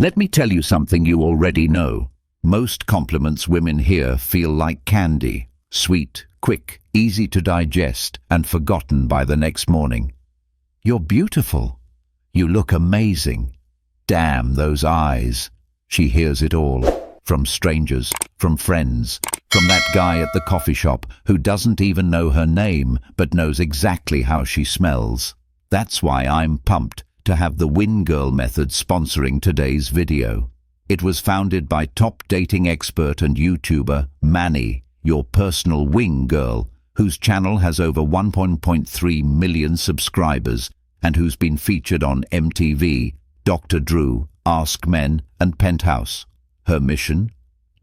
Let me tell you something you already know. Most compliments women hear feel like candy, sweet, quick, easy to digest, and forgotten by the next morning. You're beautiful. You look amazing. Damn those eyes. She hears it all. From strangers, from friends, from that guy at the coffee shop who doesn't even know her name but knows exactly how she smells. That's why I'm pumped to have the Win Girl method sponsoring today's video. It was founded by top dating expert and YouTuber Manny, your personal wing girl, whose channel has over 1.3 million subscribers and who's been featured on MTV, Dr. Drew, Ask Men, and Penthouse. Her mission?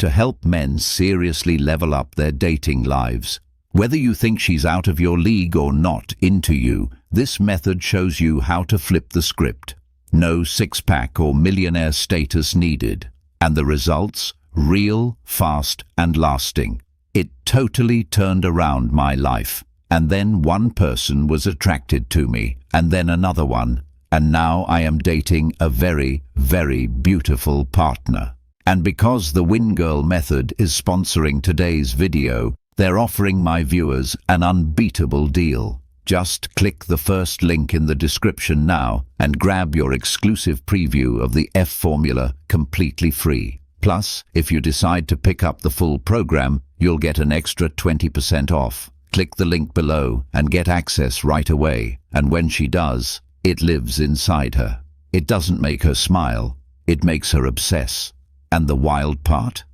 To help men seriously level up their dating lives. Whether you think she's out of your league or not into you, this method shows you how to flip the script. No six-pack or millionaire status needed. And the results? Real, fast, and lasting. It totally turned around my life. And then one person was attracted to me, and then another one. And now I am dating a very, very beautiful partner. And because the Win Girl method is sponsoring today's video, they're offering my viewers an unbeatable deal. Just click the first link in the description now and grab your exclusive preview of the F formula completely free. Plus, if you decide to pick up the full program, you'll get an extra 20% off. Click the link below and get access right away. And when she does, it lives inside her. It doesn't make her smile, it makes her obsess. And the wild part?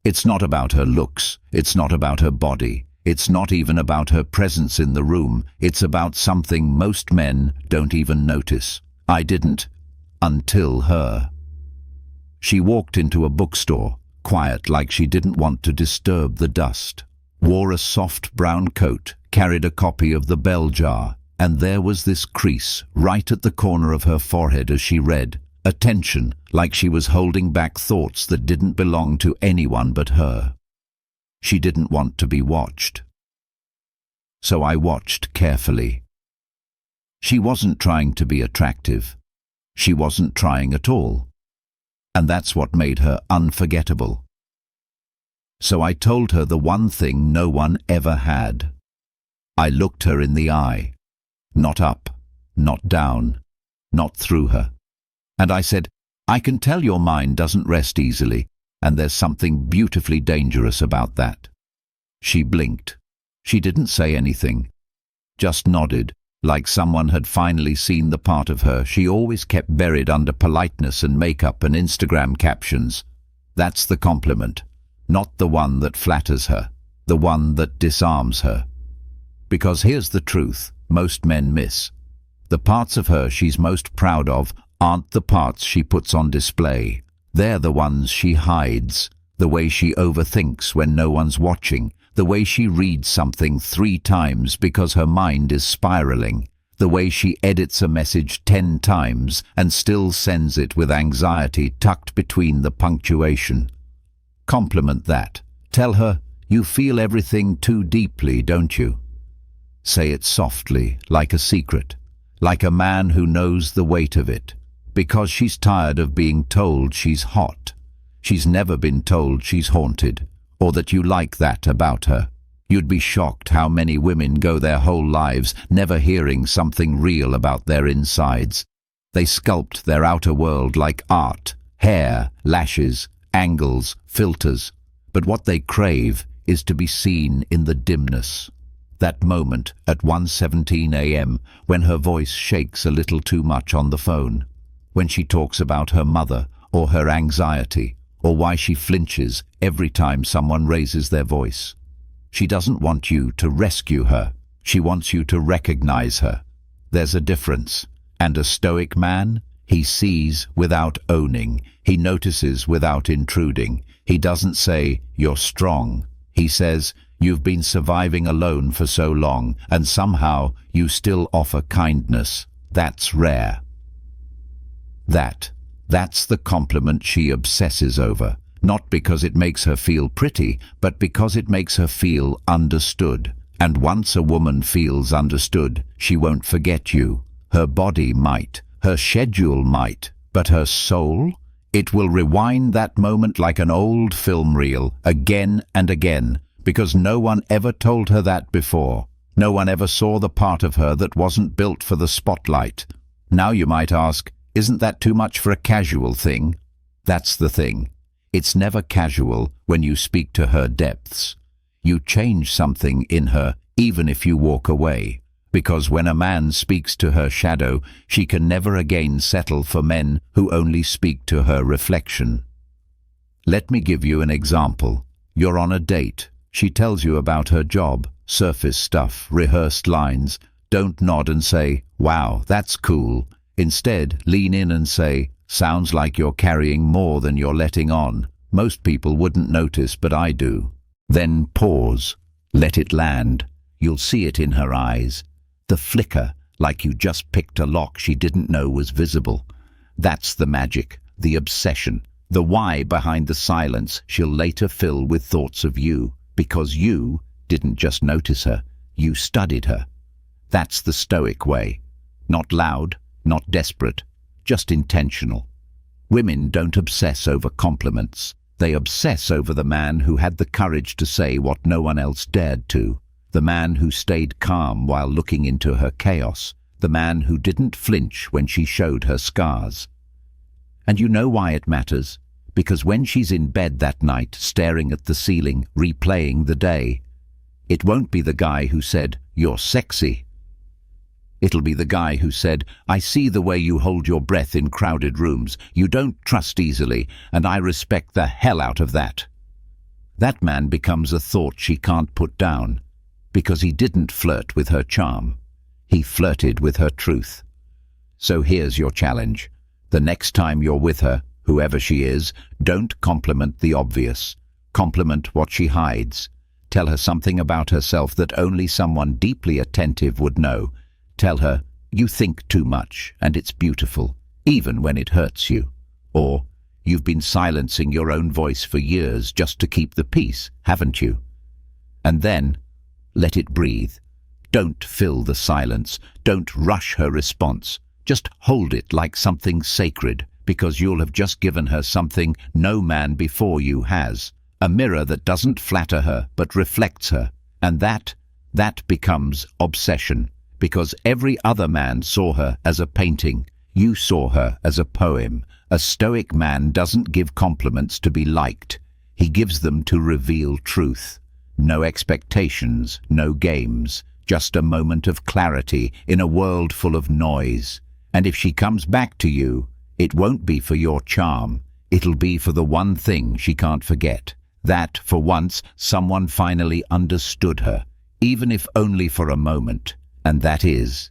It's not about her looks, it's not about her body, it's not even about her presence in the room, it's about something most men don't even notice. I didn't, until her. She walked into a bookstore, quiet like she didn't want to disturb the dust, wore a soft brown coat, carried a copy of The Bell Jar, and there was this crease right at the corner of her forehead as she read. A tension, like she was holding back thoughts that didn't belong to anyone but her. She didn't want to be watched. So I watched carefully. She wasn't trying to be attractive. She wasn't trying at all. And that's what made her unforgettable. So I told her the one thing no one ever had. I looked her in the eye. Not up, not down, not through her. And I said, I can tell your mind doesn't rest easily, and there's something beautifully dangerous about that. She blinked. She didn't say anything, just nodded, like someone had finally seen the part of her she always kept buried under politeness and makeup and Instagram captions. That's the compliment, not the one that flatters her, the one that disarms her. Because here's the truth most men miss. The parts of her she's most proud of aren't the parts she puts on display. They're the ones she hides, the way she overthinks when no one's watching, the way she reads something 3 times because her mind is spiraling, the way she edits a message 10 times and still sends it with anxiety tucked between the punctuation. Compliment that. Tell her, you feel everything too deeply, don't you? Say it softly, like a secret, like a man who knows the weight of it. Because she's tired of being told she's hot. She's never been told she's haunted, or that you like that about her. You'd be shocked how many women go their whole lives never hearing something real about their insides. They sculpt their outer world like art, hair, lashes, angles, filters. But what they crave is to be seen in the dimness. That moment at 1:17 a.m. when her voice shakes a little too much on the phone. When she talks about her mother, or her anxiety, or why she flinches every time someone raises their voice. She doesn't want you to rescue her. She wants you to recognize her. There's a difference. And a Stoic man? He sees without owning. He notices without intruding. He doesn't say, you're strong. He says, you've been surviving alone for so long, and somehow you still offer kindness. That's rare. That's the compliment she obsesses over, not because it makes her feel pretty, but because it makes her feel understood. And once a woman feels understood, she won't forget you. Her body might, her schedule might, but her soul, It will rewind that moment like an old film reel, again and again, because no one ever told her that before. No one ever saw the part of her that wasn't built for the spotlight. Now you might ask, isn't that too much for a casual thing? That's the thing. It's never casual when you speak to her depths. You change something in her, even if you walk away. Because when a man speaks to her shadow, she can never again settle for men who only speak to her reflection. Let me give you an example. You're on a date. She tells you about her job, surface stuff, rehearsed lines. Don't nod and say, "Wow, that's cool." Instead, lean in and say, "Sounds like you're carrying more than you're letting on." Most people wouldn't notice, but I do. Then pause. Let it land. You'll see it in her eyes. The flicker, like you just picked a lock she didn't know was visible. That's the magic, the obsession, the why behind the silence she'll later fill with thoughts of you, because you didn't just notice her, you studied her. That's the Stoic way. Not loud, not desperate, just intentional. Women don't obsess over compliments. They obsess over the man who had the courage to say what no one else dared to. The man who stayed calm while looking into her chaos. The man who didn't flinch when she showed her scars. And you know why it matters? Because when she's in bed that night, staring at the ceiling, replaying the day, it won't be the guy who said, "You're sexy." It'll be the guy who said, "I see the way you hold your breath in crowded rooms. You don't trust easily, and I respect the hell out of that." That man becomes a thought she can't put down, because he didn't flirt with her charm. He flirted with her truth. So here's your challenge. The next time you're with her, whoever she is, don't compliment the obvious. Compliment what she hides. Tell her something about herself that only someone deeply attentive would know. Tell her, "You think too much, and it's beautiful, even when it hurts you." Or, "You've been silencing your own voice for years just to keep the peace, haven't you?" And then, let it breathe. Don't fill the silence. Don't rush her response. Just hold it like something sacred, because you'll have just given her something no man before you has. A mirror that doesn't flatter her, but reflects her. And that becomes obsession. Because every other man saw her as a painting. You saw her as a poem. A Stoic man doesn't give compliments to be liked. He gives them to reveal truth. No expectations, no games, just a moment of clarity in a world full of noise. And if she comes back to you, it won't be for your charm. It'll be for the one thing she can't forget. That, for once, someone finally understood her, even if only for a moment. And that is,